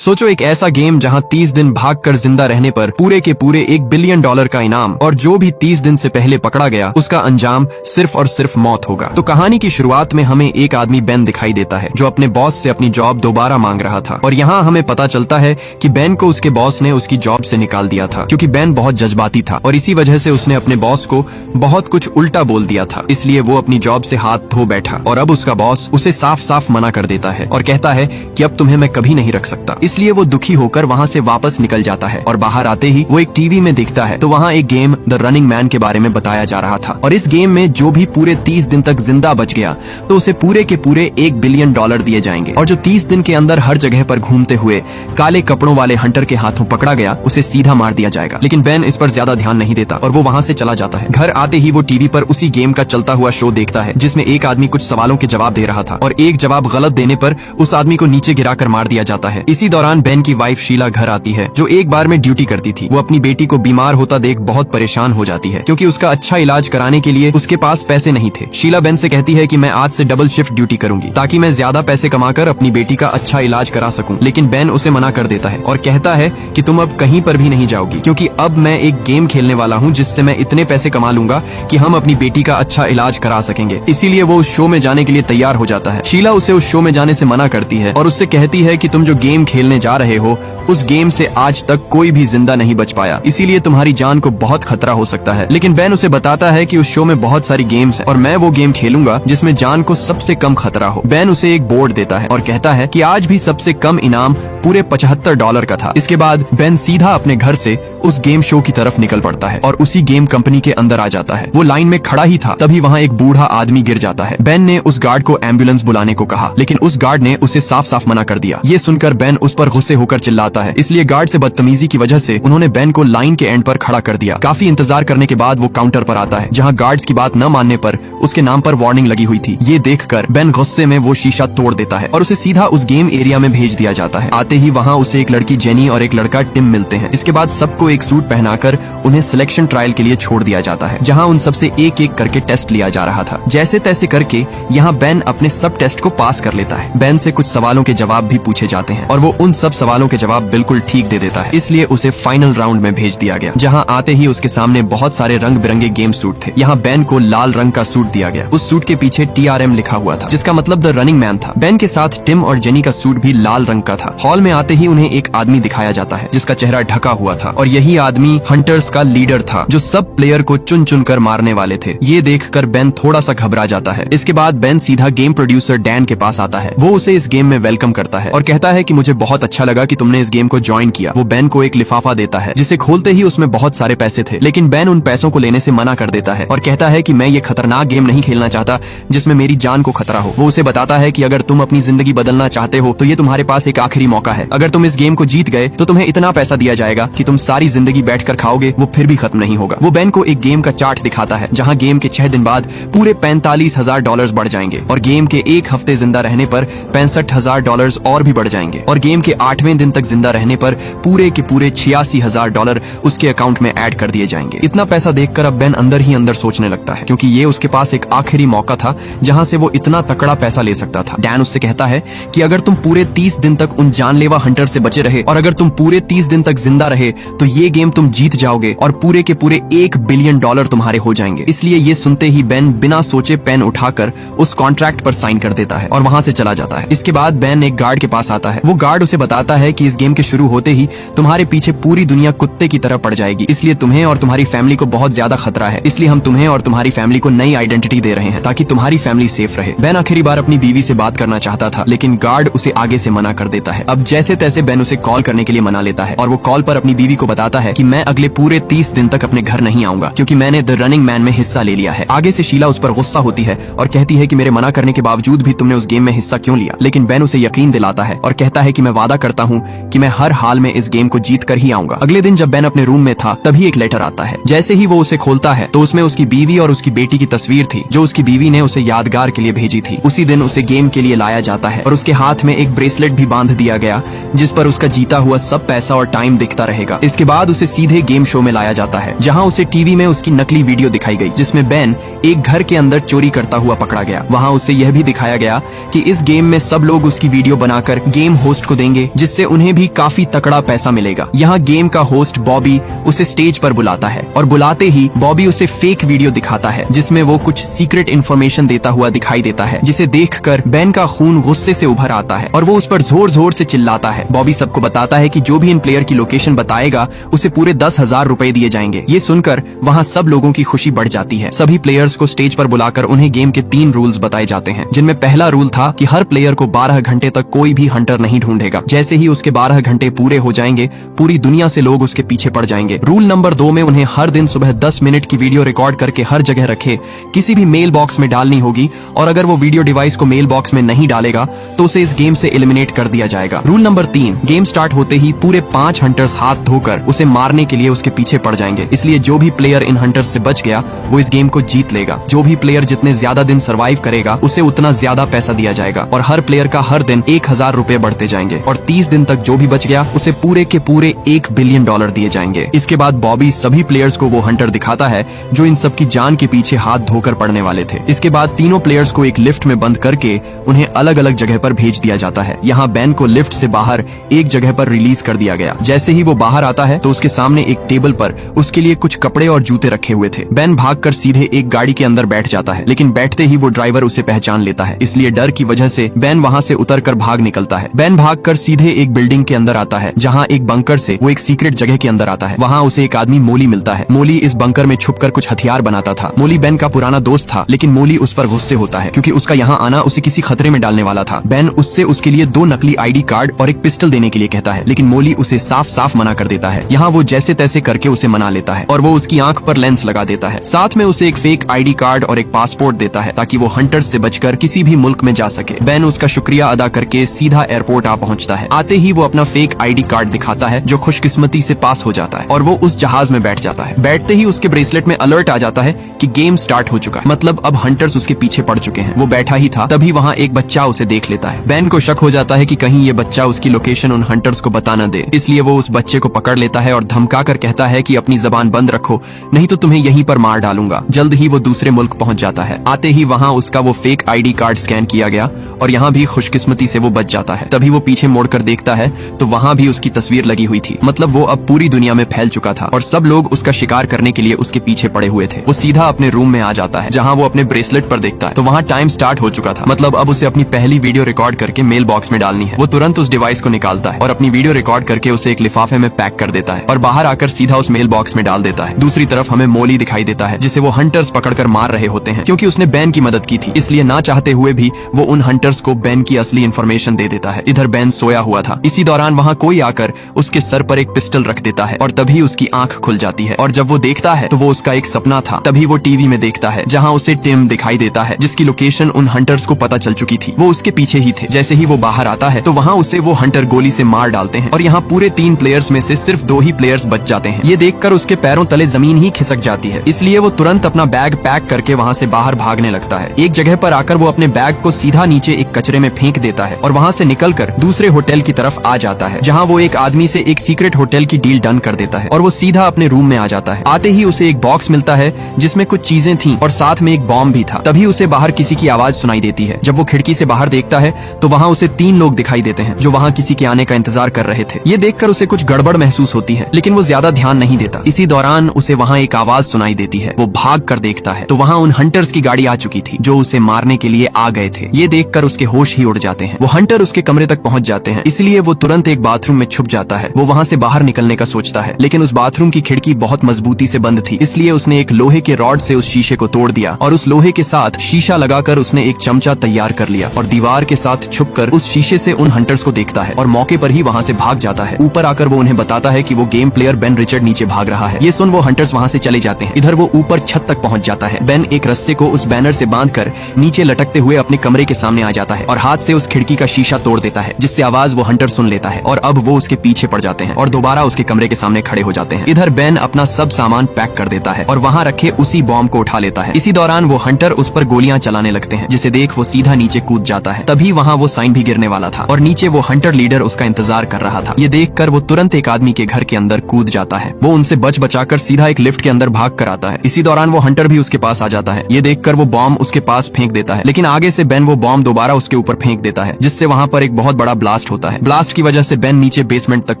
सोचो एक ऐसा गेम जहां 30 दिन भागकर जिंदा रहने पर पूरे के पूरे $1 बिलियन का इनाम, और जो भी 30 दिन से पहले पकड़ा गया उसका अंजाम सिर्फ और सिर्फ मौत होगा। तो कहानी की शुरुआत में हमें एक आदमी बेन दिखाई देता है जो अपने बॉस से अपनी जॉब दोबारा मांग रहा था, और यहाँ हमें पता चलता है कि बेन को उसके बॉस ने उसकी जॉब से निकाल दिया था क्योंकि बेन बहुत जज्बाती था और इसी वजह से उसने अपने बॉस को बहुत कुछ उल्टा बोल दिया था। इसलिए वो अपनी जॉब से हाथ धो बैठा और अब उसका बॉस उसे साफ साफ मना कर देता है और कहता है कि अब तुम्हें मैं कभी नहीं रख सकता। इसलिए वो दुखी होकर वहाँ से वापस निकल जाता है और बाहर आते ही वो एक टीवी में देखता है तो वहाँ एक गेम द रनिंग मैन के बारे में बताया जा रहा था, और इस गेम में जो भी पूरे 30 दिन तक जिंदा बच गया तो उसे पूरे के पूरे $1 बिलियन दिए जाएंगे, और जो 30 दिन के अंदर हर जगह पर घूमते हुए काले कपड़ों वाले हंटर के हाथों पकड़ा गया उसे सीधा मार दिया जाएगा। लेकिन बेन इस पर ज्यादा ध्यान नहीं देता और वो वहाँ से चला जाता है। घर आते ही वो टीवी पर उसी गेम का चलता हुआ शो देखता है जिसमें एक आदमी कुछ सवालों के जवाब दे रहा था और एक जवाब गलत देने पर उस आदमी को नीचे गिराकर मार दिया जाता है। इसी दौरान बेन की वाइफ शीला घर आती है जो एक बार में ड्यूटी करती थी। वो अपनी बेटी को बीमार होता देख बहुत परेशान हो जाती है क्योंकि उसका अच्छा इलाज कराने के लिए उसके पास पैसे नहीं थे। शीला बेन से कहती है कि मैं आज से डबल शिफ्ट ड्यूटी करूंगी ताकि मैं ज्यादा पैसे कमाकर अपनी बेटी का अच्छा इलाज करा सकूं, लेकिन बेन उसे मना कर देता है और कहता है कि तुम अब कहीं पर भी नहीं जाओगी क्योंकि अब मैं एक गेम खेलने वाला हूं जिससे मैं इतने पैसे कमा लूंगा कि हम अपनी बेटी का अच्छा इलाज करा सकेंगे। इसीलिए वो उस शो में जाने के लिए तैयार हो जाता है। शीला उसे उस शो में जाने से मना करती है और उससे कहती है कि तुम जो गेम खेलने जा रहे हो उस गेम से आज तक कोई भी जिंदा नहीं बच पाया, इसीलिए तुम्हारी जान को बहुत खतरा हो सकता है। लेकिन बेन उसे बताता है कि उस शो में बहुत सारी गेम्स हैं और मैं वो गेम खेलूंगा जिसमें जान को सबसे कम खतरा हो। बेन उसे एक बोर्ड देता है और कहता है कि आज भी सबसे कम इनाम पूरे $75 का था। इसके बाद बेन सीधा अपने घर से उस गेम शो की तरफ निकल पड़ता है और उसी गेम कंपनी के अंदर आ जाता है। वो लाइन में खड़ा ही था तभी वहाँ एक बूढ़ा आदमी गिर जाता है। बेन ने उस गार्ड को एम्बुलेंस बुलाने को कहा लेकिन उस गार्ड ने उसे साफ साफ मना कर दिया। ये सुनकर बेन उस पर गुस्से होकर चिल्लाता है, इसलिए गार्ड से बदतमीजी की वजह से उन्होंने बेन को लाइन के एंड पर खड़ा कर दिया। काफी इंतजार करने के बाद वो काउंटर पर आता है जहाँ गार्ड्स की बात न मानने पर उसके नाम पर वार्निंग लगी हुई थी। ये देखकर बेन गुस्से में वो शीशा तोड़ देता है और उसे सीधा उस गेम एरिया में भेज दिया जाता है। आते ही वहाँ उसे एक लड़की जेनी और एक लड़का टिम मिलते हैं। इसके बाद सबको एक सूट पहनाकर उन्हें सिलेक्शन ट्रायल के लिए छोड़ दिया जाता है जहाँ उन सबसे एक एक करके टेस्ट लिया जा रहा था। जैसे तैसे करके यहाँ बेन अपने सब टेस्ट को पास कर लेता है। बेन से कुछ सवालों के जवाब भी पूछे जाते हैं और वो उन सब सवालों के जवाब बिल्कुल ठीक दे देता है, इसलिए उसे फाइनल राउंड में भेज दिया गया जहाँ आते ही उसके सामने बहुत सारे रंग बिरंगे गेम सूट थे। यहाँ बेन को लाल रंग का सूट दिया गया। उस सूट के पीछे TRM लिखा हुआ था जिसका मतलब द रनिंग मैन था। बेन के साथ टिम और जेनी का सूट भी लाल रंग का था। हॉल में आते ही उन्हें एक आदमी दिखाया जाता है जिसका चेहरा ढका हुआ था और यही आदमी हंटर्स का लीडर था जो सब प्लेयर को चुन चुन कर मारने वाले थे। ये देखकर बेन थोड़ा सा घबरा जाता है। इसके बाद बेन सीधा गेम प्रोड्यूसर डैन के पास आता है। वो उसे इस गेम में वेलकम करता है और कहता है कि मुझे बहुत अच्छा लगा कि तुमने इस गेम को ज्वाइन किया। वो बेन को एक लिफाफा देता है जिसे खोलते ही उसमें बहुत सारे पैसे थे, लेकिन बेन उन पैसों को लेने से मना कर देता है और कहता है कि मैं ये खतरनाक गेम नहीं खेलना चाहता जिसमें मेरी जान को खतरा हो। वो उसे बताता है कि अगर तुम अपनी जिंदगी बदलना चाहते हो तो ये तुम्हारे पास एक आखिरी मौका है। अगर तुम इस गेम को जीत गए तो तुम्हें इतना पैसा दिया जाएगा कि तुम सारी जिंदगी बैठकर खाओगे, वो फिर भी खत्म नहीं होगा। वो बेन को एक गेम का चार्ट दिखाता है जहाँ गेम के 6 दिन बाद पूरे $45,000 बढ़ जाएंगे और गेम के एक हफ्ते जिंदा रहने पर $65,000 और भी बढ़ जाएंगे और गेम के 8वें दिन तक जिंदा रहने पर पूरे के पूरे $86,000 उसके अकाउंट में ऐड कर दिए जाएंगे। इतना पैसा देखकर अब बेन अंदर ही अंदर सोचने लगता है क्योंकि ये उसके पास एक आखिरी मौका था जहां से वो इतना तकड़ा पैसा ले सकता था। डैन उससे कहता है कि अगर तुम पूरे 30 दिन तक उन जानलेवा हंटर से बचे रहे और अगर तुम पूरे 30 दिन तक जिंदा रहे तो ये गेम तुम जीत जाओगे और पूरे के पूरे $1 बिलियन तुम्हारे हो जाएंगे। इसलिए ये सुनते ही बेन बिना सोचे पेन उठाकर उस कॉन्ट्रैक्ट पर साइन कर देता है और वहां से चला जाता है। इसके बाद बेन एक गार्ड के पास आता है। वो गार्ड उसे बताता है कि इस गेम के शुरू होते ही तुम्हारे पीछे पूरी दुनिया कुत्ते की तरह पड़ जाएगी, इसलिए तुम्हें और तुम्हारी फैमिली को बहुत ज्यादा खतरा है। इसलिए हम तुम्हें और तुम्हारी फैमिली को नई आइडेंटिटी दे रहे हैं ताकि तुम्हारी फैमिली सेफ रहे। बेन आखिरी बार अपनी बीवी से बात करना चाहता था लेकिन गार्ड उसे आगे से मना कर देता है। अब जैसे तैसे बेन उसे कॉल करने के लिए मना लेता है और वो कॉल पर अपनी बीवी को बताता है कि मैं अगले पूरे 30 दिन तक अपने घर नहीं आऊंगा क्योंकि मैंने द रनिंग मैन में हिस्सा ले लिया है। आगे से शीला उस पर गुस्सा होती है और कहती है कि मेरे मना करने के बावजूद भी तुमने उस गेम में हिस्सा क्यों लिया, लेकिन बेन उसे यकीन दिलाता है और कहता है कि मैं वादा करता हूँ कि मैं हर हाल में इस गेम को जीत कर ही आऊंगा। अगले दिन जब बेन अपने रूम में था तभी एक लेटर आता है। जैसे ही वो उसे खोलता है तो उसमें उसकी बीवी और उसकी बेटी की तस्वीर थी जो उसकी बीवी ने उसे यादगार के लिए भेजी थी। उसी दिन उसे गेम के लिए लाया जाता है और उसके हाथ में एक ब्रेसलेट भी बांध दिया गया जिस पर उसका जीता हुआ सब पैसा और टाइम दिखता रहेगा। इसके बाद बाद उसे सीधे गेम शो में लाया जाता है, जहाँ उसे टीवी में उसकी नकली वीडियो दिखाई गई, जिसमें बेन एक घर के अंदर चोरी करता हुआ पकड़ा गया। वहाँ उसे यह भी दिखाया गया कि इस गेम में सब लोग उसकी वीडियो बनाकर गेम होस्ट को देंगे, जिससे उन्हें भी काफी तकड़ा पैसा मिलेगा। यहाँ गेम का होस्ट बॉबी उसे स्टेज पर बुलाता है और बुलाते ही बॉबी उसे फेक वीडियो दिखाता है, जिसमें वो कुछ सीक्रेट इन्फॉर्मेशन देता हुआ दिखाई देता है, जिसे देखकर बेन का खून गुस्से से उभर आता है और वो उस पर जोर जोर से चिल्लाता है। बॉबी सबको बताता है कि जो भी इन प्लेयर की लोकेशन बताएगा उसे पूरे 10,000 रुपए दिए जाएंगे। ये सुनकर वहाँ सब लोगों की खुशी बढ़ जाती है। सभी प्लेयर्स को स्टेज पर बुलाकर उन्हें गेम के 3 रूल्स बताए जाते हैं, जिनमें पहला रूल था कि हर प्लेयर को 12 घंटे तक कोई भी हंटर नहीं ढूंढेगा। जैसे ही उसके 12 घंटे पूरे हो जाएंगे, पूरी दुनिया से लोग उसके पीछे पड़ जाएंगे। रूल नंबर 2 में उन्हें हर दिन सुबह 10 मिनट की वीडियो रिकॉर्ड करके हर जगह रखे किसी भी मेल बॉक्स में डालनी होगी, और अगर वो वीडियो डिवाइस को मेल बॉक्स में नहीं डालेगा तो उसे इस गेम से एलिमिनेट कर दिया जाएगा। रूल नंबर 3, गेम स्टार्ट होते ही पूरे 5 हंटर्स हाथ धोकर उसे मारने के लिए उसके पीछे पड़ जाएंगे, इसलिए जो भी प्लेयर इन हंटर्स से बच गया वो इस गेम को जीत लेगा। जो भी प्लेयर जितने ज्यादा दिन सर्वाइव करेगा उसे उतना ज्यादा पैसा दिया जाएगा, और हर प्लेयर का हर दिन 1,000 रुपए बढ़ते जाएंगे, और 30 दिन तक जो भी बच गया उसे पूरे के पूरे $1 बिलियन दिए जाएंगे। इसके बाद बॉबी सभी प्लेयर्स को वो हंटर दिखाता है जो इन सब की जान के पीछे हाथ धोकर पड़ने वाले थे। इसके बाद तीनों प्लेयर्स को एक लिफ्ट में बंद करके उन्हें अलग अलग जगह पर भेज दिया जाता है। यहाँ बेन को लिफ्ट से बाहर एक जगह पर रिलीज कर दिया गया। जैसे ही वो बाहर आता है तो उसके सामने एक टेबल पर उसके लिए कुछ कपड़े और जूते रखे हुए थे। बेन भागकर सीधे एक गाड़ी के अंदर बैठ जाता है, लेकिन बैठते ही वो ड्राइवर उसे पहचान लेता है, इसलिए डर की वजह से बेन वहाँ से उतरकर भाग निकलता है। बेन भागकर सीधे एक बिल्डिंग के अंदर आता है, जहाँ एक बंकर से वो एक सीक्रेट जगह के अंदर आता है। वहाँ उसे एक आदमी मोली मिलता है। मोली इस बंकर में छुपकर कुछ हथियार बनाता था। मोली बेन का पुराना दोस्त था, लेकिन मोली उस पर गुस्से होता है क्योंकि उसका यहाँ आना उसे किसी खतरे में डालने वाला था। बेन उससे उसके लिए 2 नकली ID कार्ड और एक पिस्टल देने के लिए कहता है, लेकिन मोली उसे साफ साफ मना कर देता है। यहाँ वो जैसे तैसे करके उसे मना लेता है और वो उसकी आंख पर लेंस लगा देता है। साथ में उसे एक फेक ID कार्ड और एक पासपोर्ट देता है ताकि वो हंटर्स से बचकर किसी भी मुल्क में जा सके। बेन उसका शुक्रिया अदा करके सीधा एयरपोर्ट आ पहुंचता है। आते ही वो अपना फेक ID कार्ड दिखाता है जो खुशकिस्मती से पास हो जाता है, और वो उस जहाज में बैठ जाता है। बैठते ही उसके ब्रेसलेट में अलर्ट आ जाता है कि गेम स्टार्ट हो चुका है, मतलब अब हंटर्स उसके पीछे पड़ चुके हैं। वो बैठा ही था, तभी वहाँ एक बच्चा उसे देख लेता है। बेन को शक हो जाता है कि कहीं ये बच्चा उसकी लोकेशन उन हंटर्स को बता न दे, इसलिए वो उस बच्चे को पकड़ लेता है और धमका कर कहता है कि अपनी जबान बंद रखो, नहीं तो तुम्हें यहीं पर मार डालूंगा। जल्द ही वो दूसरे मुल्क पहुंच जाता है। आते ही वहाँ उसका वो फेक ID कार्ड स्कैन किया गया और यहाँ भी खुशकिस्मती से वो बच जाता है। तभी वो पीछे मोड़कर देखता है तो वहाँ भी उसकी तस्वीर लगी हुई थी, मतलब वो अब पूरी दुनिया में फैल चुका था और सब लोग उसका शिकार करने के लिए उसके पीछे पड़े हुए थे। वो सीधा अपने रूम में आ जाता है, जहाँ वो अपने ब्रेसलेट पर देखता है तो वहाँ टाइम स्टार्ट हो चुका था, मतलब अब उसे अपनी पहली वीडियो रिकॉर्ड करके मेल बॉक्स में डालनी है। वो तुरंत उस डिवाइस को निकालता है और अपनी वीडियो रिकॉर्ड करके उसे एक लिफाफे में पैक कर देता है और बाहर आकर सीधा उस मेल बॉक्स में डाल देता है। दूसरी तरफ हमें मोली दिखाई देता है, जिसे वो हंटर्स पकड़कर मार रहे होते हैं। क्योंकि उसने बेन की मदद की थी, इसलिए ना चाहते हुए भी वो उन हंटर्स को बेन की असली इन्फॉर्मेशन दे देता है। इधर बेन सोया हुआ था। इसी दौरान वहाँ कोई आकर उसके सर पर एक पिस्टल रख देता है और तभी उसकी आंख खुल जाती है, और जब वो देखता है तो वो उसका एक सपना था। तभी वो टीवी में देखता है, जहाँ उसे टिम दिखाई देता है, जिसकी लोकेशन उन हंटर्स को पता चल चुकी थी। वो उसके पीछे ही थे। जैसे ही वो बाहर आता है तो वहाँ उसे वो हंटर गोली से मार डालते हैं और यहाँ पूरे 3 प्लेयर्स में से सिर्फ 2 ही प्लेयर्स बच जाते हैं। ये देखकर उसके पैरों तले जमीन ही खिसक जाती है, इसलिए वो तुरंत अपना बैग पैक करके वहाँ से बाहर भागने लगता है। एक जगह पर आकर वो अपने बैग को सीधा नीचे एक कचरे में फेंक देता है और वहाँ से निकलकर दूसरे होटल की तरफ आ जाता है, जहाँ वो एक आदमी से एक सीक्रेट होटल की डील डन कर देता है और वो सीधा अपने रूम में आ जाता है। आते ही उसे एक बॉक्स मिलता है जिसमें कुछ चीजें थी और साथ में एक बॉम्ब भी था। तभी उसे बाहर किसी की आवाज सुनाई देती है। जब वो खिड़की से बाहर देखता है तो वहाँ उसे 3 लोग दिखाई देते हैं जो वहाँ किसी के आने का इंतजार कर रहे थे। ये देखकर उसे कुछ गड़बड़ महसूस होती है, लेकिन वो ज्यादा ध्यान नहीं देता। इसी दौरान उसे वहाँ एक आवाज सुनाई देती है। वो भाग कर देखता है तो वहाँ उन हंटर्स की गाड़ी आ चुकी थी जो उसे मारने के लिए आ गए थे। ये देखकर उसके होश ही उड़ जाते हैं। वो हंटर उसके कमरे तक पहुंच जाते हैं, इसलिए वो तुरंत एक बाथरूम में छुप जाता है। वो वहाँ से बाहर निकलने का सोचता है, लेकिन उस बाथरूम की खिड़की बहुत मजबूती से बंद थी, इसलिए उसने एक लोहे के रॉड से उस शीशे को तोड़ दिया और उस लोहे के साथ शीशा लगाकर उसने एक चमचा तैयार कर लिया और दीवार के साथ छुपकर उस शीशे से उन हंटर्स को देखता है और मौके पर ही वहाँ से भाग जाता है। ऊपर आकर वो उन्हें बताता है कि वो गेम प्लेयर बेन रिचर्ड नीचे भाग रहा है। ये सुन वो हंटर्स वहाँ से चले जाते हैं। इधर वो ऊपर छत तक पहुँच जाता है। बेन एक रस्से को उस बैनर से बांधकर नीचे लटकते हुए अपने कमरे के सामने आ जाता है और हाथ से उस खिड़की का शीशा तोड़ देता है, जिससे आवाज वो हंटर सुन लेता है और अब वो उसके पीछे पड़ जाते हैं और दोबारा उसके कमरे के सामने खड़े हो जाते हैं। इधर बेन अपना सब सामान पैक कर देता है और वहाँ रखे उसी बॉम्ब को उठा लेता है। इसी दौरान वो हंटर उस पर गोलियां चलाने लगते हैं, जिसे देख वो सीधा नीचे कूद जाता है। तभी वहाँ वो साइन भी गिरने वाला था और नीचे वो हंटर लीडर उसका इंतजार कर रहा था। ये देखकर वो तुरंत एक आदमी के घर के अंदर कूद जाता है। वो उनसे बच बचाकर सीधा एक लिफ्ट के अंदर भाग कर आता है। इसी दौरान वो हंटर भी उसके पास आ जाता है। ये देखकर वो बॉम्ब उसके पास फेंक देता है, लेकिन आगे से बेन वो बॉम्ब दोबारा उसके ऊपर फेंक देता है, जिससे वहाँ पर एक बहुत बड़ा ब्लास्ट होता है। ब्लास्ट की वजह से बेन नीचे बेसमेंट तक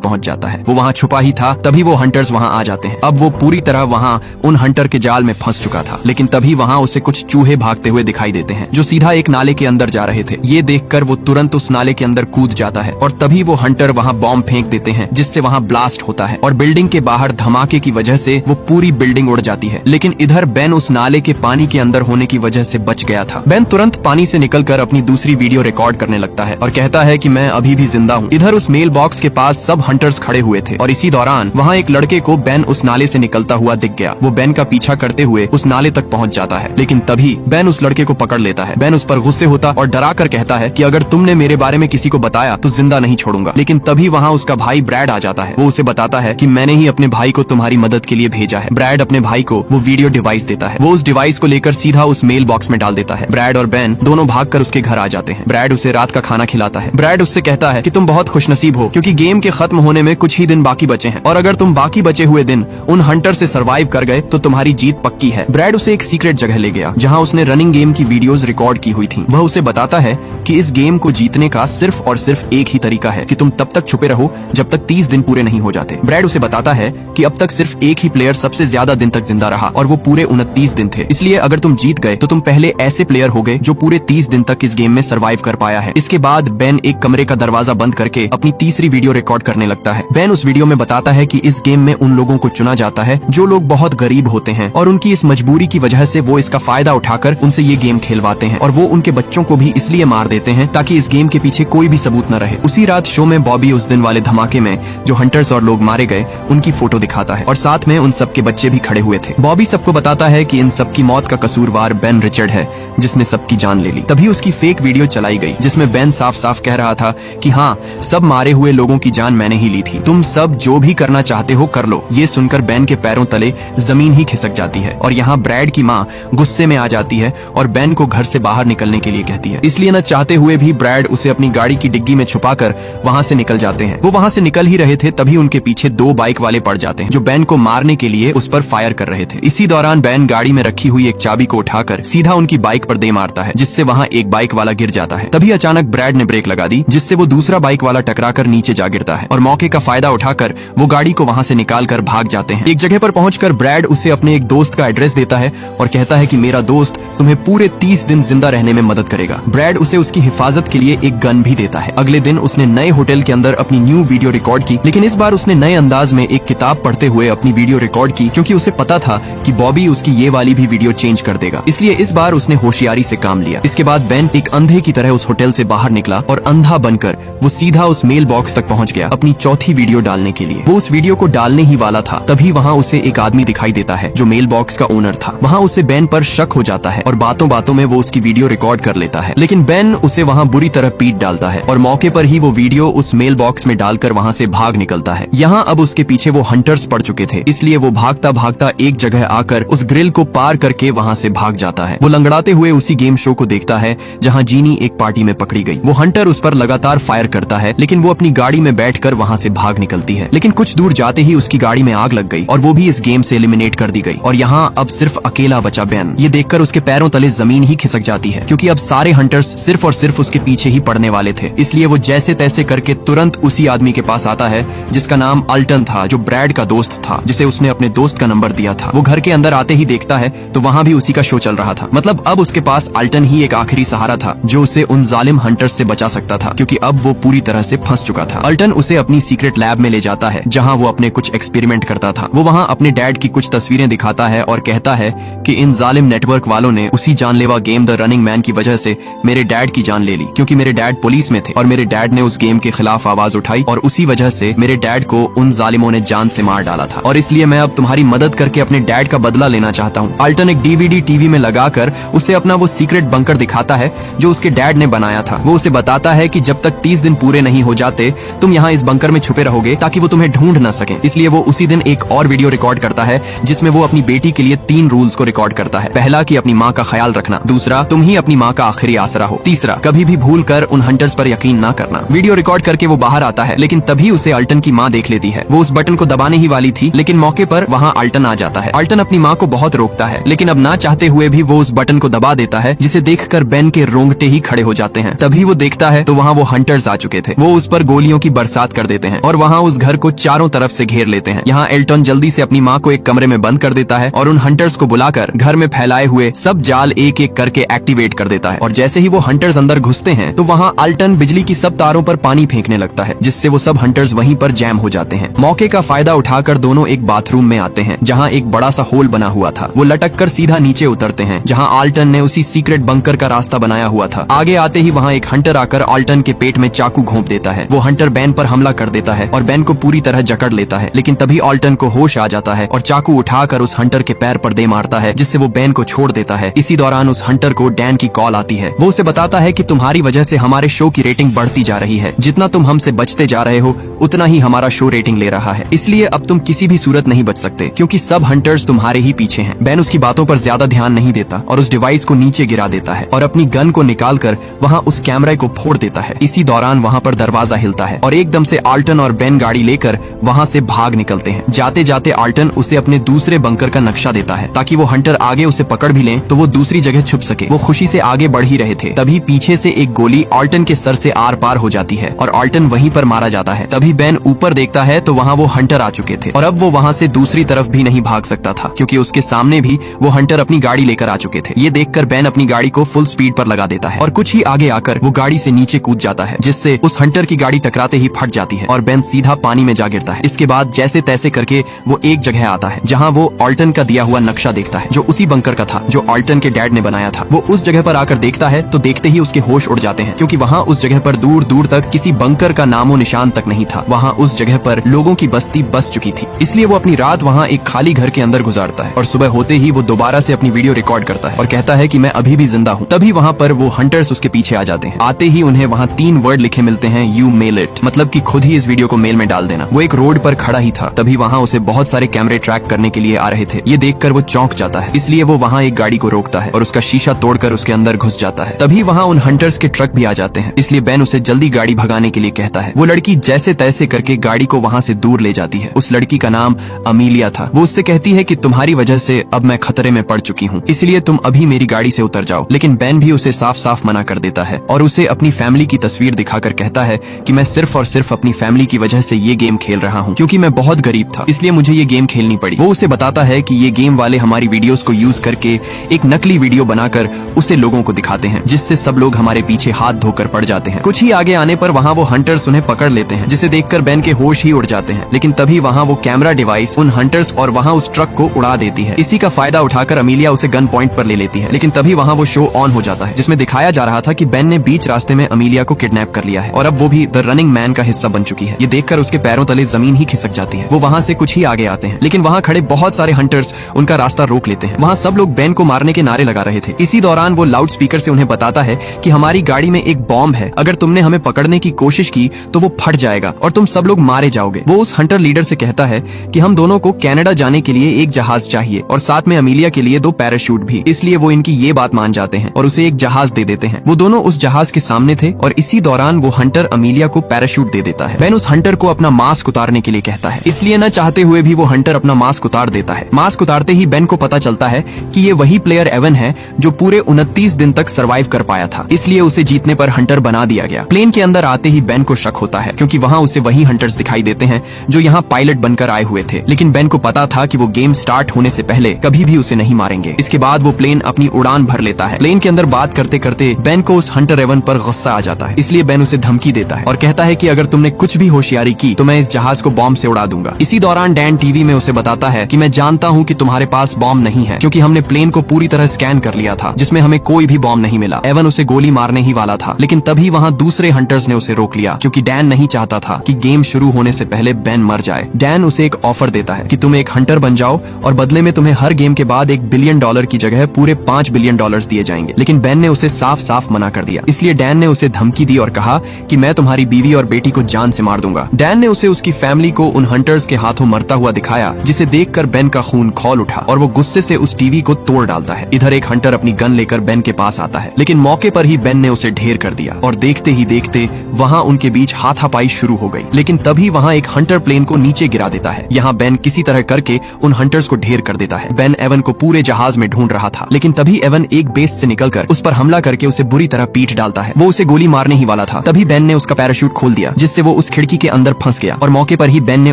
पहुंच जाता है। वो वहाँ छुपा ही था, तभी वो हंटर्स वहाँ आ जाते हैं। अब वो पूरी तरह वहाँ उन हंटर के जाल में फंस चुका था, लेकिन तभी वहाँ उसे कुछ चूहे भागते हुए दिखाई देते हैं जो सीधा एक नाले के अंदर जा रहे थे। ये देखकर वो तुरंत उस नाले के अंदर कूद जाता है और तभी वो हंटर वहाँ बॉम्ब फेंक देते हैं, जिससे वहाँ ब्लास्ट होता है और बिल्डिंग के बाहर धमाके की वजह से वो पूरी बिल्डिंग उड़ जाती है। लेकिन इधर बेन उस नाले के पानी के अंदर होने की वजह से बच गया था। बेन तुरंत पानी से निकलकर अपनी दूसरी वीडियो रिकॉर्ड करने लगता है और कहता है कि मैं अभी भी जिंदा हूँ। इधर उस मेल बॉक्स के पास सब हंटर्स खड़े हुए थे और इसी दौरान वहाँ एक लड़के को बेन उस नाले से निकलता हुआ दिख गया। वो बेन का पीछा करते हुए उस नाले तक पहुँच जाता है, लेकिन तभी बेन उस लड़के को पकड़ लेता है। बेन उस पर गुस्से होता और डरा कर कहता है कि अगर तुमने मेरे बारे में किसी को बताया तो जिंदा नहीं छोड़ूंगा। लेकिन तभी वहाँ उसका भाई ब्रैड आ जाता है। वो उसे बताता है कि मैंने ही अपने भाई को तुम्हारी मदद के लिए भेजा है। ब्रैड अपने भाई को वो वीडियो डिवाइस देता है। वो उस डिवाइस को लेकर सीधा उस मेल बॉक्स में डाल देता है। ब्रैड और बेन दोनों भागकर उसके घर आ जाते हैं। ब्रैड उसे रात का खाना खिलाता है। ब्रैड उससे कहता है कि तुम बहुत खुशनसीब हो, क्योंकि गेम के खत्म होने में कुछ ही दिन बाकी बचे हैं और अगर तुम बाकी बचे हुए दिन उन हंटर से सर्वाइव कर गए तो तुम्हारी जीत पक्की है। ब्रैड उसे एक सीक्रेट जगह ले गया जहाँ उसने रनिंग गेम की वीडियोस रिकॉर्ड की हुई थी। वह उसे बताता है कि इस गेम को जीतने का सिर्फ और सिर्फ एक ही तरीका है कि तुम तब तक छुपे रहो जब तक 30 दिन पूरे नहीं हो जाते। ब्रैड उसे बताता है कि अब तक सिर्फ एक ही प्लेयर सबसे ज्यादा दिन तक जिंदा रहा और वो पूरे 29 दिन थे। इसलिए अगर तुम जीत गए तो तुम पहले ऐसे प्लेयर हो गए जो पूरे 30 दिन तक इस गेम में सर्वाइव कर पाया है। इसके बाद बेन एक कमरे का दरवाजा बंद करके अपनी तीसरी वीडियो रिकॉर्ड करने लगता है। बेन उस वीडियो में बताता है कि इस गेम में उन लोगों को चुना जाता है जो लोग बहुत गरीब होते हैं और उनकी इस मजबूरी की वजह से वो इसका फायदा उठाकर उनसे ये गेम खेलवाते हैं और वो उनके बच्चों को भी इसलिए मार देते हैं ताकि इस गेम के पीछे कोई भी सबूत न रहे। उसी रात शो में बॉबी उस दिन वाले धमाके में जो हंटर्स और लोग मारे गए उनकी फोटो दिखाता है और साथ में उन सबके बच्चे भी खड़े हुए थे। बॉबी सबको बताता है कि इन सबकी मौत का कसूरवार बेन रिचर्ड है जिसने सबकी जान ले ली। तभी उसकी फेक वीडियो चलाई गई जिसमें बेन साफ साफ कह रहा था कि हाँ, सब मारे हुए लोगों की जान मैंने ही ली थी, तुम सब जो भी करना चाहते हो कर लो। ये सुनकर बेन के पैरों तले जमीन ही खिसक जाती है और यहाँ ब्रैड की माँ गुस्से में आ जाती है और बेन को घर से बाहर निकलने के लिए कहती है। इसलिए न चाहते हुए भी ब्रैड उसे अपनी गाड़ी की डिग्गी में छुपाकर वहाँ से निकल जाते हैं। वो वहाँ से निकल ही रहे थे तभी उनके पीछे 2 बाइक वाले पड़ जाते हैं जो बेन को मारने के लिए उस पर फायर कर रहे थे। इसी दौरान बेन गाड़ी में रखी हुई एक चाबी को उठाकर सीधा उनकी बाइक पर दे मारता है, जिससे वहाँ एक बाइक वाला गिर जाता है। तभी अचानक ब्रैड ने ब्रेक लगा दी, जिससे वो दूसरा बाइक वाला टकराकर नीचे जा गिरता है और मौके का फायदा उठाकर वो गाड़ी को वहाँ से निकाल कर भाग जाते हैं। एक जगह पर पहुंचकर ब्रैड उसे अपने एक दोस्त का एड्रेस देता है और कहता है कि मेरा दोस्त तुम्हें पूरे 30 दिन जिंदा रहने में मदद करेगा। ब्रैड उसे उसकी हिफाजत के लिए एक गन भी देता है। अगले दिन उसने नए होटल के अंदर अपनी न्यू वीडियो रिकॉर्ड की, लेकिन इस बार उसने नए अंदाज में एक किताब पढ़ते हुए अपनी वीडियो रिकॉर्ड की, क्योंकि उसे पता था कि बॉबी उसकी ये वाली भी वीडियो चेंज कर देगा। इसलिए इस बार उसने होशियारी से काम लिया। इसके बाद बेन एक अंधे की तरह उस होटल से बाहर निकला और अंधा बनकर वो सीधा उस मेल बॉक्स तक पहुंच गया अपनी चौथी वीडियो डालने के लिए। वो उस वीडियो को डालने ही वाला था तभी वहाँ उसे एक आदमी दिखाई देता है जो मेल बॉक्स का ओनर था। वहाँ उसे बेन पर शक हो जाता है और बातों बातों में वो उसकी वीडियो रिकॉर्ड कर लेता है, लेकिन बेन उसे वहाँ बुरी तरह पीट डालता है और मौके पर ही वो वीडियो उस मेल बॉक्स में डालकर वहाँ से भाग निकलता है। यहाँ अब उसके पीछे वो हंटर्स पड़ चुके थे, इसलिए वो भागता भागता एक जगह आकर उस ग्रिल को पार करके वहाँ से भाग जाता है। वो लंगड़ाते हुए उसी गेम शो को देखता है जहाँ जीनी एक पार्टी में पकड़ी गई। वो हंटर उस पर लगातार फायर करता है, लेकिन वो अपनी गाड़ी में बैठकर वहाँ से भाग निकलती है। लेकिन कुछ दूर जाते ही उसकी गाड़ी में आग लग गई और वो भी इस गेम से एलिमिनेट कर दी गई और यहाँ अब सिर्फ अकेला बचा बेन। ये देखकर उसके पैरों तले जमीन ही खिसक जाती है, क्योंकि अब सारे हंटर्स सिर्फ और सिर्फ उसके पीछे ही पड़ने वाले थे। इसलिए वो जैसे तैसे करके तुरंत उसी आदमी के पास आता है जिसका नाम अल्टन था, जो ब्रैड का दोस्त था, जिसे उसने अपने दोस्त का नंबर दिया था। वो घर के अंदर आते ही देखता है तो वहाँ भी उसी का शो चल रहा था। मतलब अब उसके पास अल्टन ही एक आखिरी सहारा था जो उसे उन जालिम हंटर्स से बचा सकता था, क्योंकि अब वो पूरी तरह से फंस चुका था। अल्टन उसे अपनी सीक्रेट लैब में ले जाता है जहाँ वो अपने कुछ एक्सपेरिमेंट करता था। वो वहाँ अपने डैड की कुछ तस्वीरें दिखाता है और कहता है कि इन जालिम नेटवर्क वालों ने उसी जानलेवा गेम द रनिंग मैन की वजह से मेरे डैड की जान ले ली, क्योंकि मेरे डैड पुलिस में थे और मेरे डैड ने उस गेम के खिलाफ आवाज उठाई और उसी वजह से मेरे डैड को उन जालिमों ने जान से मार डाला था, और इसलिए मैं अब तुम्हारी मदद करके अपने डैड का बदला लेना चाहता हूँ। अल्टन एक डीवीडी टीवी में लगाकर उसे अपना वो सीक्रेट बंकर दिखाता है जो उसके डैड ने बनाया था। वो उसे बताता है कि जब तक 30 दिन पूरे नहीं हो जाते तुम यहाँ इस बंकर में छुपे रहोगे ताकि वो तुम्हें ढूंढ न सके। इसलिए वो उसी दिन एक और वीडियो रिकॉर्ड करता है जिसमें वो अपनी बेटी के लिए 3 रूल्स को रिकॉर्ड करता है। पहला, कि अपनी माँ का ख्याल रखना। दूसरा, तुम ही अपनी माँ का आखिरी आसरा हो। तीसरा, कभी भी भूल कर उन हंटर्स पर यकीन ना करना। वीडियो रिकॉर्ड करके वो बाहर आता है, लेकिन तभी उसे अल्टन की माँ देख देख लेती है। वो उस बटन को दबाने ही वाली थी, लेकिन मौके पर वहाँ आल्टन आ जाता है। आल्टन अपनी माँ को बहुत रोकता है, लेकिन अब ना चाहते हुए भी वो उस बटन को दबा देता है, जिसे देखकर बेन के रोंगटे ही खड़े हो जाते हैं। तभी वो देखता है तो वहाँ वो हंटर्स आ चुके थे। वो उस पर गोलियों की बरसात कर देते हैं और वहाँ उस घर को चारों तरफ से घेर लेते हैं। यहाँ एल्टन जल्दी से अपनी माँ को एक कमरे में बंद कर देता है और उन हंटर्स को बुलाकर घर में फैलाए हुए सब जाल एक एक करके एक्टिवेट कर देता है। और जैसे ही वो हंटर्स अंदर घुसते हैं तो वहाँ आल्टन बिजली की सब तारों पर पानी फेंकने लगता है, जिससे वो सब हंटर्स वहीं पर जैम हो जाते हैं। मौके का फायदा उठाकर दोनों एक बाथरूम में आते हैं, जहाँ एक बड़ा सा होल बना हुआ था। वो लटक कर सीधा नीचे उतरते हैं, जहाँ आल्टन ने उसी सीक्रेट बंकर का रास्ता बनाया हुआ था। आगे आते ही वहाँ एक हंटर आकर आल्टन के पेट में चाकू घोंप देता है। वो हंटर बेन पर हमला कर देता है और बेन को पूरी तरह जकड़ लेता है, लेकिन तभी आल्टन को होश आ जाता है और चाकू उठाकर उस हंटर के पैर पर दे मारता है, जिससे वो बेन को छोड़ देता है। इसी दौरान उस हंटर को डैन की कॉल आती है। वो उसे बताता है कि तुम्हारी वजह से हमारे शो की रेटिंग बढ़ती जा रही है। जितना तुम हमसे बचते जा रहे हो उतना ही हमारा शो रेटिंग ले रहा है, इसलिए अब तुम किसी भी सूरत नहीं बच सकते, क्योंकि सब हंटर्स तुम्हारे ही पीछे हैं। बेन उसकी बातों पर ज्यादा ध्यान नहीं देता और उस डिवाइस को नीचे गिरा देता है और अपनी गन को निकालकर वहाँ उस कैमरे को फोड़ देता है। इसी दौरान वहाँ पर दरवाजा हिलता है और एकदम से आल्टन और बेन गाड़ी लेकर वहाँ से भाग निकलते हैं। जाते जाते आल्टन उसे अपने दूसरे बंकर का नक्शा देता है, ताकि वो हंटर आगे उसे पकड़ भी लें तो वो दूसरी जगह छुप सके। वो खुशी से आगे बढ़ ही रहे थे, तभी पीछे से एक गोली आल्टन के सर से आर पार हो जाती है और आल्टन वहीं पर मारा जाता है। तभी बेन ऊपर देखता है तो वहाँ वो हंटर आ चुके थे और अब वो वहाँ से दूसरी तरफ भी नहीं भाग सकता था, क्योंकि उसके सामने भी वो हंटर अपनी गाड़ी लेकर आ चुके थे। ये देखकर बेन अपनी गाड़ी को फुल स्पीड पर लगा देता है और कुछ ही आगे आकर वो गाड़ी से नीचे कूद जाता है, जिससे उस हंटर की गाड़ी टकराते ही फट जाती है और बेन सीधा पानी में जा गिरता है। इसके बाद जैसे तैसे करके वो एक जगह आता है जहाँ वो आल्टन का दिया हुआ नक्शा देखता है, जो उसी बंकर का था जो आल्टन के डैड ने बनाया था। वो उस जगह पर आकर देखता है तो देखते ही उसके होश उड़ जाते हैं, क्योंकि वहाँ उस जगह पर दूर दूर तक किसी बंकर का नामो निशान तक नहीं था। वहाँ उस जगह पर लोगों की बस्ती बस चुकी थी, इसलिए वो अपनी रात वहाँ एक खाली घर के अंदर गुजारता है और सुबह होते ही वो दोबारा से अपनी वीडियो रिकॉर्ड करता है और कहता है कि मैं अभी भी जिंदा हूँ। तभी वहाँ पर वो हंटर्स उसके पीछे आ जाते हैं। आते ही उन्हें वहाँ 3 वर्ड लिखे मिलते हैं, यू मेल इट, मतलब कि खुद ही इस वीडियो को मेल में डाल देना। वो एक रोड पर खड़ा ही था, तभी वहाँ उसे बहुत सारे कैमरे ट्रैक करने के लिए आ रहे थे। ये देखकर वो चौंक जाता है, इसलिए वो वहाँ एक गाड़ी को रोकता है और उसका शीशा तोड़कर उसके अंदर घुस जाता है। तभी वहाँ उन हंटर्स के ट्रक भी आ जाते हैं, इसलिए बेन उसे जल्दी गाड़ी भगाने के लिए कहता है। वो लड़की जैसे तैसे करके गाड़ी को वहाँ से दूर ले जाती है। उस लड़की का नाम अमीलिया था। वो उससे कहती है कि तुम्हारी वजह से अब मैं खतरे में पड़ चुकी हूँ, इसलिए तुम अभी मेरी गाड़ी से उतर जाओ। लेकिन बेन भी उसे साफ साफ मना कर देता है और उसे अपनी फैमिली की तस्वीर दिखाकर कहता है कि मैं सिर्फ और सिर्फ अपनी फैमिली की वजह से ये गेम खेल रहा हूँ, क्योंकि मैं बहुत गरीब था, इसलिए मुझे ये गेम खेलनी पड़ी। वो उसे बताता है कि ये गेम वाले हमारी वीडियोस को यूज करके एक नकली वीडियो बनाकर उसे लोगों को दिखाते हैं, जिससे सब लोग हमारे पीछे हाथ धोकर पड़ जाते हैं। कुछ ही आगे आने पर वहाँ वो हंटर्स उन्हें पकड़ लेते हैं, जिसे देखकर बेन के होश ही उड़ जाते हैं। लेकिन तभी वहाँ वो कैमरा डिवाइस उन हंटर्स और वहाँ उस ट्रक को उड़ा देती है। इसी का फायदा उठाकर अमीलिया उसे गन पॉइंट पर ले लेती है। लेकिन तभी वहाँ वो शो ऑन हो जाता है, जिसमें दिखाया जा रहा था कि बेन ने बीच रास्ते में अमीलिया को किडनैप कर लिया है और अब वो भी द रनिंग मैन का हिस्सा बन चुकी है। ये देखकर उसके पैरों तले जमीन ही खिसक जाती है। वो वहाँ से कुछ ही आगे आते हैं, लेकिन वहाँ खड़े बहुत सारे हंटर्स उनका रास्ता रोक लेते हैं। वहाँ सब लोग बेन को मारने के नारे लगा रहे थे। इसी दौरान वो लाउड स्पीकर से उन्हें बताता है कि हमारी गाड़ी में एक बॉम्ब है, अगर तुमने हमें पकड़ने की कोशिश की तो वो फट जाएगा और तुम सब लोग मारे जाओगे। वो उस हंटर लीडर से कहता है कि हम दोनों को कनाडा जाने के लिए एक जहाज चाहिए और साथ में अमीलिया के लिए 2 पैराशूट भी। इसलिए वो इनकी ये बात मान जाते हैं और उसे एक जहाज दे देते हैं। वो दोनों उस जहाज के सामने थे और इसी दौरान वो हंटर अमीलिया को पैराशूट दे देता है। बेन उस हंटर को अपना मास्क उतारने के लिए कहता है, इसलिए न चाहते हुए भी वो हंटर अपना मास्क उतार देता है। मास्क उतारते ही बेन को पता चलता है कि ये वही प्लेयर एवन है जो पूरे 29 दिन तक सरवाइव कर पाया था, इसलिए उसे जीतने पर हंटर बना दिया गया। प्लेन के अंदर आते ही बेन को शक होता है, क्योंकि वहाँ उसे वही हंटर्स दिखाई देते हैं जो यहाँ पायलट बनकर आए हुए थे। लेकिन बेन को पता था कि वो गेम स्टार्ट होने से पहले कभी भी उसे नहीं मारेंगे। इसके बाद वो प्लेन अपनी उड़ान भर लेता है। प्लेन के अंदर बात करते करते बेन को उस हंटर एवन पर गुस्सा आ जाता है, इसलिए बेन उसे धमकी देता है और कहता है कि अगर तुमने कुछ भी होशियारी की तो मैं इस जहाज को बॉम्ब से उड़ा दूंगा। इसी दौरान डैन टीवी में उसे बताता है कि मैं जानता हूँ कि तुम्हारे पास बॉम्ब नहीं है, क्योंकि हमने प्लेन को पूरी तरह स्कैन कर लिया था, जिसमें हमें कोई भी बॉम्ब नहीं मिला। एवन उसे गोली मारने ही वाला था, लेकिन तभी वहाँ दूसरे हंटर्स ने उसे रोक लिया, क्योंकि डैन नहीं चाहता था कि गेम शुरू होने से पहले बेन मर जाए। डैन उसे एक ऑफर देता है कि तुम एक हंटर बन जाओ और बदले में तुम्हें हर गेम के बाद $1 बिलियन की जगह पूरे $5 बिलियन दिए जाएंगे। लेकिन बेन ने उसे साफ साफ मना कर दिया। इसलिए डैन ने उसे धमकी दी और कहा कि मैं तुम्हारी बीवी और बेटी को जान से मार दूंगा। डैन ने उसे उसकी फैमिली को उन हंटर्स के हाथों मरता हुआ दिखाया, जिसे देखकर बेन का खून खौल उठा और वो गुस्से से उस टीवी को तोड़ डालता है। इधर एक हंटर अपनी गन लेकर बेन के पास आता है, लेकिन मौके पर ही बेन ने उसे ढेर कर दिया और देखते ही देखते वहाँ उनके बीच हाथापाई शुरू हो गई। लेकिन तभी वहाँ एक हंटर प्लेन को नीचे गिरा देता है। यहाँ बेन किसी तरह करके उन हंटर्स को ढेर कर देता है। बेन एवन को पूरे जहाज में ढूंढ रहा था, लेकिन तभी एवन एक बेस से निकलकर उस पर हमला करके उसे बुरी तरह पीट डालता है। वो उसे गोली मारने ही वाला था, तभी बेन ने उसका पैराशूट खोल दिया, जिससे वो उस खिड़की के अंदर फंस गया और मौके पर ही बेन ने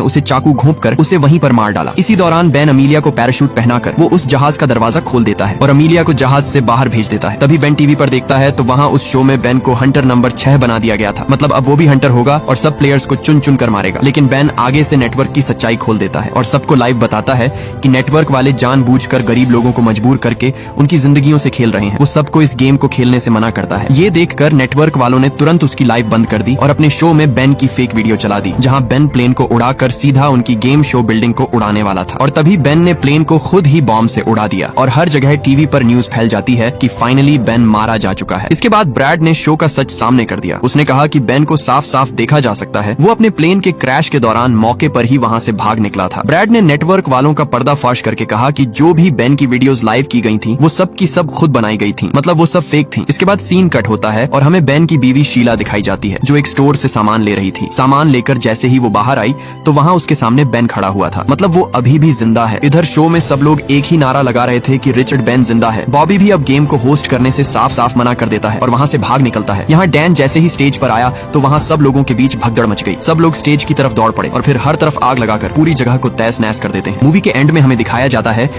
उसे चाकू घोंपकर उसे वहीं पर मार डाला। इसी दौरान बेन अमीलिया को पैराशूट पहनाकर वो उस जहाज का दरवाजा खोल देता है और अमीलिया को जहाज से बाहर भेज देता है। तभी बेन टीवी पर देखता है तो वहाँ उस शो में बेन को हंटर नंबर 6 बना दिया गया था। मतलब अब वो भी हंटर होगा और सब प्लेयर्स को चुन चुन कर मारेगा। लेकिन बेन आगे से नेटवर्क की सच्चाई खोल देता है और सबको लाइव बताता है कि नेटवर्क वाले जानबूझकर गरीब लोगों को मजबूर करके उनकी जिंदगियों से खेल रहे हैं। वो सबको इस गेम को खेलने से मना करता है। ये देखकर नेटवर्क वालों ने तुरंत उसकी लाइव बंद कर दी और अपने शो में बेन की फेक वीडियो चला दी, जहां बेन प्लेन को उड़ाकर सीधा उनकी गेम शो बिल्डिंग को उड़ाने वाला था। और तभी बेन ने प्लेन को खुद ही बॉम्ब से उड़ा दिया और हर जगह टीवी पर न्यूज फैल जाती है कि फाइनली बेन मारा जा चुका है। इसके बाद ब्रैड ने शो का सच सामने कर दिया। उसने कहा कि बेन को साफ साफ देखा जा सकता है वो अपने प्लेन के क्रैश के दौरान मौके पर ही वहाँ से भाग निकला था। ब्रैड ने नेटवर्क वालों का पर्दाफाश करके कहा कि जो भी बेन की वीडियोस लाइव की गई थी वो सब की सब खुद बनाई गई थी, मतलब वो सब फेक थी। इसके बाद सीन कट होता है और हमें बेन की बीवी शीला दिखाई जाती है, जो एक स्टोर से सामान ले रही थी। सामान लेकर जैसे ही वो बाहर आई तो वहाँ उसके सामने बेन खड़ा हुआ था, मतलब वो अभी भी जिंदा है। इधर शो में सब लोग एक ही नारा लगा रहे थे कि रिचर्ड बेन जिंदा है। बॉबी भी अब गेम को होस्ट करने से साफ साफ मना कर देता है और वहाँ से भाग निकलता है। यहाँ डैन जैसे ही स्टेज पर आया तो वहाँ सब लोगों के बीच भगदड़ मच गई। सब लोग स्टेज की तरफ दौड़ पड़े और फिर हर तरफ आग लगाकर पूरी जगह को तहस नहस कर देते हैं। मूवी के एंड में हमें दिखाया जाता है